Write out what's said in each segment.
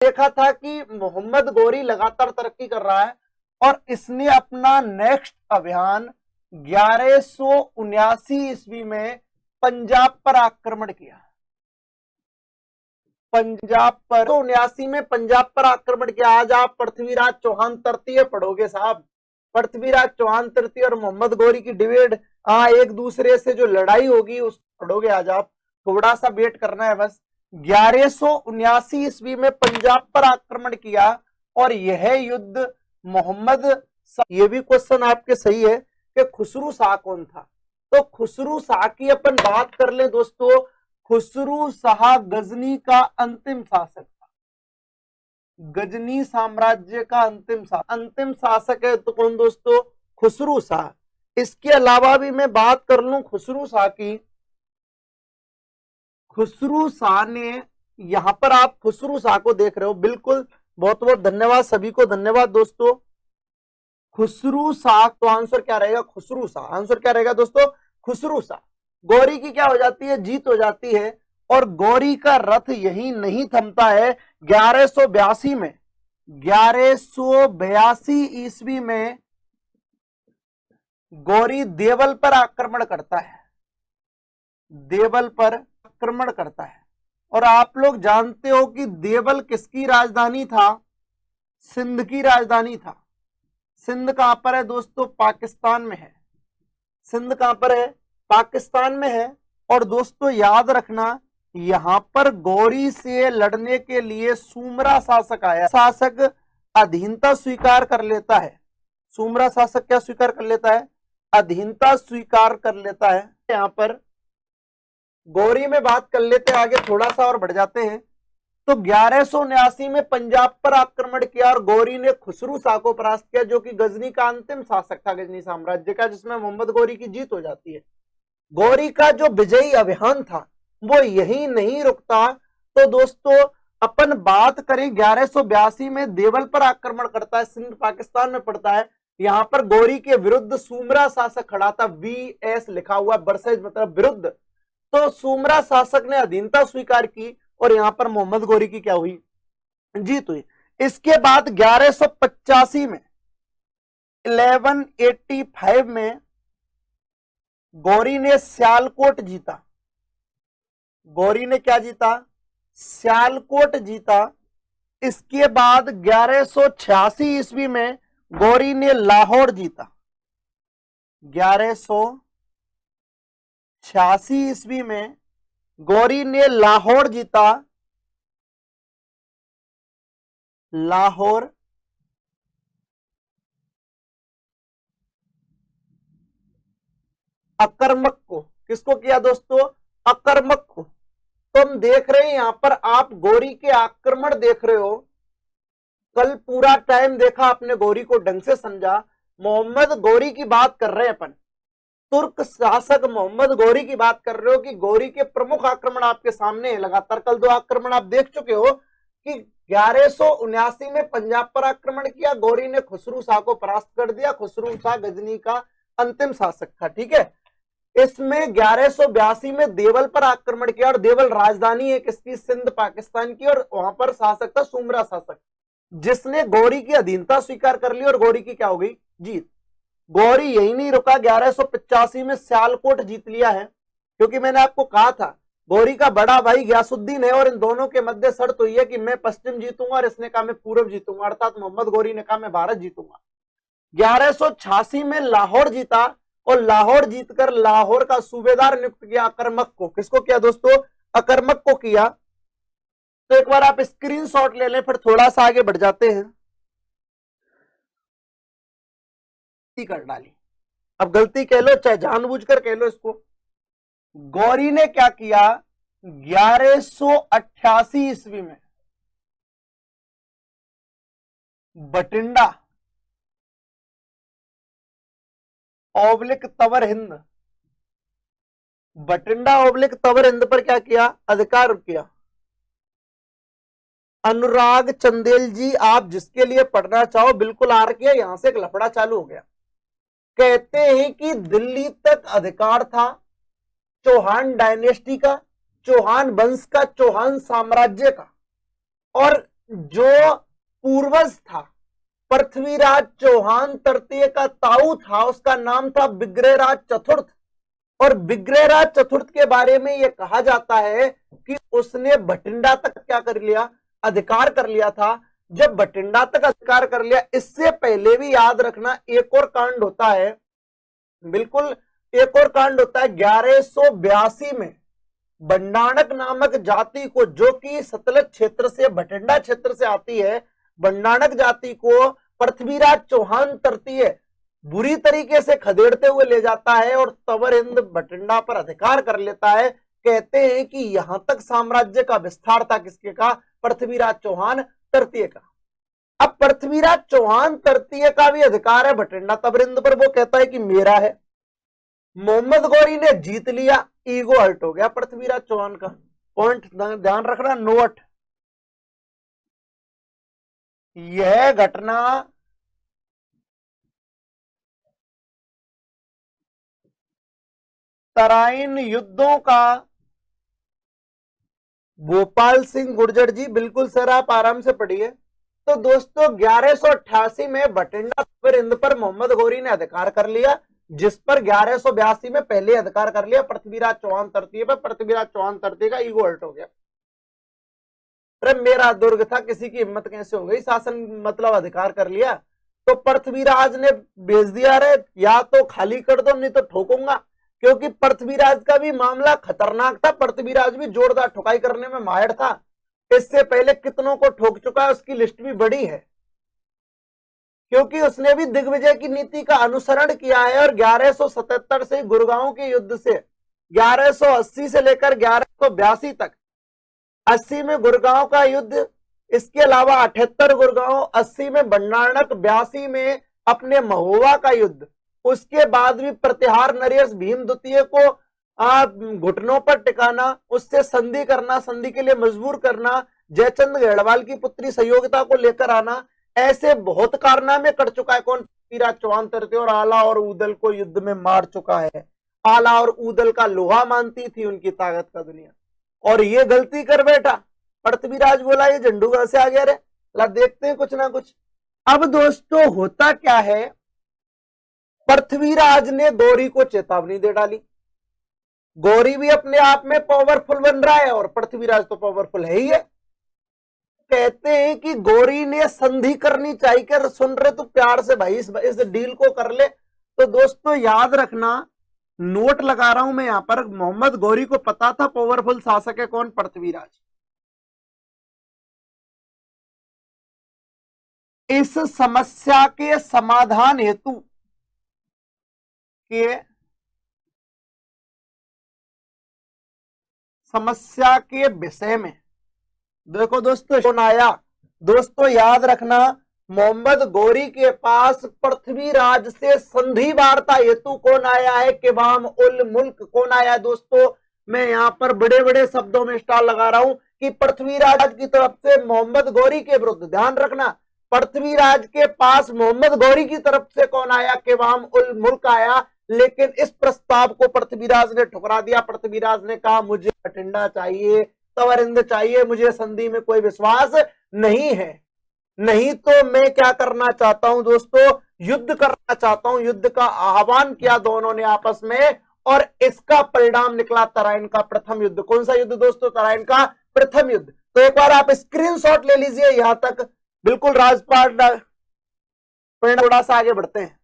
देखा था कि मोहम्मद गौरी लगातार तरक्की कर रहा है और इसने अपना नेक्स्ट अभियान 1179 ईस्वी में पंजाब पर आक्रमण किया। पंजाब पर 79 में पंजाब पर आक्रमण किया। आज आप पृथ्वीराज चौहान तृतीय पढ़ोगे साहब, पृथ्वीराज चौहान तृतीय और मोहम्मद गौरी की डिबेट, एक दूसरे से जो लड़ाई होगी उस पढ़ोगे आज आप, थोड़ा सा वेट करना है बस। 1179 ईस्वी में पंजाब पर आक्रमण किया और यह युद्ध मोहम्मद, ये भी क्वेश्चन आपके सही है कि खुसरू शाह कौन था, तो खुसरू शाह की अपन बात कर ले दोस्तों। खुसरू शाह गजनी का अंतिम शासक था, गजनी साम्राज्य का अंतिम शासक है तो कौन दोस्तों, खुसरू शाह। इसके अलावा भी मैं बात कर लूं खुसरू शाह की, खुसरू शाह ने, यहां पर आप खुसरू शाह को देख रहे हो, बिल्कुल, बहुत बहुत धन्यवाद सभी को, धन्यवाद दोस्तों। खुसरू शाह, तो आंसर क्या रहेगा, खुसरू शाह, आंसर क्या रहेगा दोस्तों, खुसरू शाह। गौरी की क्या हो जाती है, जीत हो जाती है और गौरी का रथ यही नहीं थमता है। 1182 में, 1182 ईस्वी में गौरी देवल पर आक्रमण करता है, देवल पर आक्रमण करता है। और आप लोग जानते हो कि देवल किसकी राजधानी था, सिंध की राजधानी था। सिंध कहां पर है दोस्तों, पाकिस्तान में है। सिंध कहां पर है, पाकिस्तान में है। और दोस्तों याद रखना, यहां पर गौरी से लड़ने के लिए सुमरा शासक आया, शासक अधीनता स्वीकार कर लेता है। सुमरा शासक क्या स्वीकार कर लेता है, अधीनता स्वीकार कर लेता है। यहां पर गौरी में बात कर लेते हैं, आगे थोड़ा सा और बढ़ जाते हैं। तो 1179 में पंजाब पर आक्रमण किया और गौरी ने खुसरू शाह को परास्त किया, जो कि गजनी का अंतिम शासक था, गजनी साम्राज्य का, जिसमें मोहम्मद गौरी की जीत हो जाती है। गौरी का जो विजयी अभियान था वो यही नहीं रुकता। तो दोस्तों अपन बात करें 1182 में देवल पर आक्रमण करता है, सिंध पाकिस्तान में पड़ता है। यहां पर गौरी के विरुद्ध सुमरा शासक खड़ा था, VS लिखा हुआ, वर्सेज मतलब विरुद्ध। तो सुमरा शासक ने अधीनता स्वीकार की और यहां पर मोहम्मद गौरी की क्या हुई, जीत हुई। इसके बाद 1185 में, 1185 में गौरी ने सियालकोट जीता। गौरी ने क्या जीता, सियालकोट जीता। इसके बाद 1186 ईस्वी में गौरी ने लाहौर जीता। 1186 ईस्वी में गौरी ने लाहौर जीता। लाहौर, अकर्मक को, किसको किया दोस्तों, अकर्मक को। तो हम देख रहे हैं यहां पर आप गौरी के आक्रमण देख रहे हो। कल पूरा टाइम देखा आपने, गौरी को ढंग से समझा। मोहम्मद गौरी की बात कर रहे हैं अपन, तुर्क शासक मोहम्मद गौरी की बात कर रहे हो कि गौरी के प्रमुख आक्रमण आपके सामने है। लगातार कल 2 आक्रमण आप देख चुके हो कि 1179 में पंजाब पर आक्रमण किया, गौरी ने खुसरू शाह को परास्त कर दिया। खुसरू शाह गजनी का अंतिम शासक था, ठीक है। इसमें 1182 में देवल पर आक्रमण किया और देवल राजधानी है किसकी, सिंध पाकिस्तान की, और वहां पर शासक था सुमरा शासक, जिसने गौरी की अधीनता स्वीकार कर ली और गौरी की क्या हो गई, जीत। गौरी यही नहीं रुका, 1185 में सियालकोट जीत लिया है, क्योंकि मैंने आपको कहा था गौरी का बड़ा भाई गयासुद्दीन है और इन दोनों के मध्य शर्त हुई है कि मैं पश्चिम जीतूंगा और इसने कहा मैं पूर्व जीतूंगा, अर्थात मोहम्मद गौरी ने कहा मैं भारत जीतूंगा। 1186 में लाहौर जीता और लाहौर जीतकर लाहौर का सूबेदार नियुक्त किया अकर्मक को। किसको किया दोस्तों, अकर्मक को किया। तो एक बार आप स्क्रीनशॉट ले लें, फिर थोड़ा सा आगे बढ़ जाते हैं। कर डाली, अब गलती कह लो चाहे जानबूझकर कह लो इसको। गौरी ने क्या किया, 1188 ईस्वी में बठिंडा ओब्लिक तवर हिंद, बठिंडा ओब्लिक तवर हिंद पर क्या किया, अधिकार किया। अनुराग चंदेल जी, आप जिसके लिए पढ़ना चाहो बिल्कुल आ रखिए, यहां से एक लफड़ा चालू हो गया। कहते हैं कि दिल्ली तक अधिकार था चौहान डायनेस्टी का, चौहान वंश का, चौहान साम्राज्य का, और जो पूर्वज था पृथ्वीराज चौहान तृतीय का ताऊ था, उसका नाम था विग्रहराज चतुर्थ। और विग्रहराज चतुर्थ के बारे में यह कहा जाता है कि उसने बठिंडा तक क्या कर लिया, अधिकार कर लिया था। जब बठिंडा तक अधिकार कर लिया, इससे पहले भी याद रखना एक और कांड होता है, बिल्कुल एक और कांड होता है 1182 में। बंडाणक नामक जाति को, जो कि सतलज क्षेत्र से, बठिंडा क्षेत्र से आती है, बंडाणक जाति को पृथ्वीराज चौहान तृतीय बुरी तरीके से खदेड़ते हुए ले जाता है और तवर हिंद बठिंडा पर अधिकार कर लेता है। कहते हैं कि यहां तक साम्राज्य का विस्तार था किसके का, पृथ्वीराज चौहान तृतीय का। अब पृथ्वीराज चौहान तृतीय का भी अधिकार है बठिंडा तवरिंद पर, वो कहता है कि मेरा है। मोहम्मद गौरी ने जीत लिया, ईगो हर्ट हो गया पृथ्वीराज चौहान का। पॉइंट ध्यान रखना, नोट। यह घटना तराइन युद्धों का, गोपाल सिंह गुर्जर जी, बिल्कुल सर आप आराम से पढ़िए। तो दोस्तों 1188 में बठिंडा तवरिंद पर मोहम्मद गौरी ने अधिकार कर लिया, जिस पर 1182 में पहले अधिकार कर लिया पृथ्वीराज चौहान तृतीय पर। पृथ्वीराज चौहान तृतीय का ईगो हर्ट हो गया। अरे मेरा दुर्ग था, किसी की हिम्मत कैसे हो गई, शासन मतलब अधिकार कर लिया। तो पृथ्वीराज ने भेज दिया, रे या तो खाली कर दो नहीं तो ठोकूंगा, क्योंकि पृथ्वीराज का भी मामला खतरनाक था। पृथ्वीराज भी जोरदार ठुकाई करने में माहिर था, इससे पहले कितनों को ठोक चुका है, उसकी लिस्ट भी बड़ी है, क्योंकि उसने भी दिग्विजय की नीति का अनुसरण किया है। और 1177 से गुड़गांव के युद्ध से 1180 से लेकर 1182 तक, 80 में गुड़गांव का युद्ध, इसके अलावा 78 गुड़गांव, 80 में बंडाणक, 82 में अपने महुआ का युद्ध, उसके बाद भी प्रतिहार नरेश भीम द्वितीय को घुटनों पर टिकाना, उससे संधि करना, संधि के लिए मजबूर करना, जयचंद गढ़वाल की पुत्री सहयोगिता को लेकर आना, ऐसे बहुत कारनामे कर चुका है कौन, पृथ्वीराज चौहान तृतीय। और आला और ऊदल को युद्ध में मार चुका है। आला और ऊदल का लोहा मानती थी उनकी ताकत का दुनिया, और ये गलती कर बैठा पृथ्वीराज, बोला ये झंडू कहां से आ गया रे, ला देखते हैं कुछ ना कुछ। अब दोस्तों होता क्या है, पृथ्वीराज ने गौरी को चेतावनी दे डाली। गौरी भी अपने आप में पावरफुल बन रहा है और पृथ्वीराज तो पावरफुल है ही है। कहते हैं कि गौरी ने संधि करनी चाहिए, कर सुन रहे तो प्यार से भाई इस डील को कर ले। तो दोस्तों याद रखना, नोट लगा रहा हूं मैं यहां पर, मोहम्मद गौरी को पता था पावरफुल शासक है कौन, पृथ्वीराज। इस समस्या के समाधान हेतु के समस्या के विषय में देखो दोस्तों कौन आया। दोस्तों याद रखना, मोहम्मद गौरी के पास पृथ्वीराज से संधि वार्ता हेतु कौन आया है, किवाम उल मुल्क कौन आया है। दोस्तों मैं यहां पर बड़े बड़े शब्दों में स्टार लगा रहा हूं कि पृथ्वीराज की तरफ से मोहम्मद गौरी के विरुद्ध, ध्यान रखना, पृथ्वीराज के पास मोहम्मद गौरी की तरफ से कौन आया, किवाम उल मुल्क आया। लेकिन इस प्रस्ताव को पृथ्वीराज ने ठुकरा दिया। पृथ्वीराज ने कहा मुझे बठिंडा चाहिए, तवरिंद चाहिए, मुझे संधि में कोई विश्वास नहीं है। नहीं तो मैं क्या करना चाहता हूं दोस्तों, युद्ध करना चाहता हूं। युद्ध का आह्वान किया दोनों ने आपस में, और इसका परिणाम निकला तराइन का प्रथम युद्ध। कौन सा युद्ध दोस्तों, तराइन का प्रथम युद्ध। तो एक बार आप स्क्रीनशॉट ले लीजिए यहां तक, बिल्कुल राजपाट। थोड़ा सा आगे बढ़ते हैं,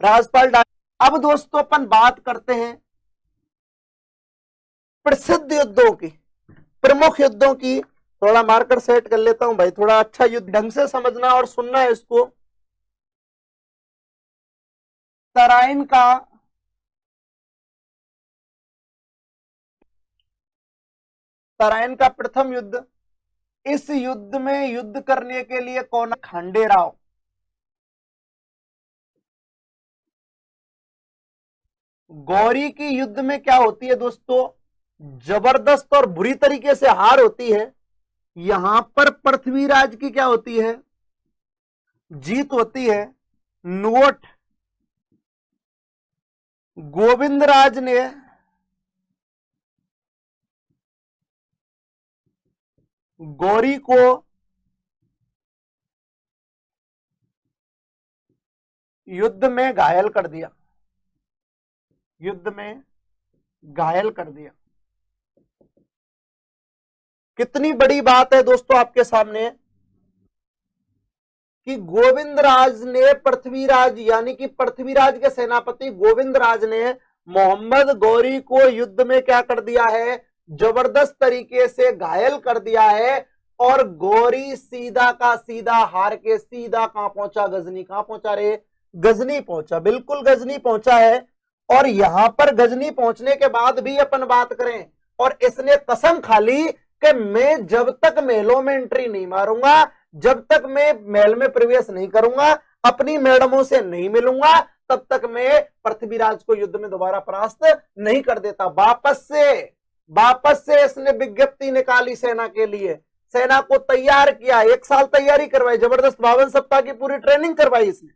राजपाल। अब दोस्तों अपन बात करते हैं प्रसिद्ध युद्धों की, प्रमुख युद्धों की। थोड़ा मार्कर सेट कर लेता हूं भाई, थोड़ा अच्छा युद्ध ढंग से समझना और सुनना है इसको। तराइन का प्रथम युद्ध, इस युद्ध में युद्ध करने के लिए कौन, खांडेराव। गौरी की युद्ध में क्या होती है दोस्तों, जबरदस्त और बुरी तरीके से हार होती है। यहां पर पृथ्वीराज की क्या होती है, जीत होती है। नोट, गोविंदराज ने गौरी को युद्ध में घायल कर दिया, युद्ध में घायल कर दिया। कितनी बड़ी बात है दोस्तों आपके सामने कि गोविंदराज ने पृथ्वीराज यानी कि पृथ्वीराज के सेनापति गोविंदराज ने मोहम्मद गौरी को युद्ध में क्या कर दिया है, जबरदस्त तरीके से घायल कर दिया है। और गौरी सीधा का सीधा हार के सीधा कहां पहुंचा, गजनी। कहां पहुंचा रे, गजनी पहुंचा, बिल्कुल गजनी पहुंचा है। और यहां पर गजनी पहुंचने के बाद भी अपन बात करें, और इसने कसम खा ली कि मैं जब तक महलों में एंट्री नहीं मारूंगा, जब तक मैं महल में प्रवेश नहीं करूंगा, अपनी मैडमों से नहीं मिलूंगा, तब तक मैं पृथ्वीराज को युद्ध में दोबारा परास्त नहीं कर देता। वापस से इसने विज्ञप्ति निकाली सेना के लिए, सेना को तैयार किया, 1 साल तैयारी करवाई, जबरदस्त 52 सप्ताह की पूरी ट्रेनिंग करवाई इसने,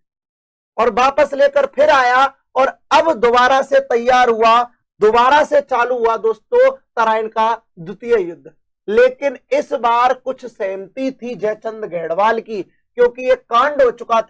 और वापस लेकर फिर आया। और अब दोबारा से तैयार हुआ, दोबारा से चालू हुआ दोस्तों तराइन का द्वितीय युद्ध। लेकिन इस बार कुछ सहमति थी जयचंद गढ़वाल की, क्योंकि एक कांड हो चुका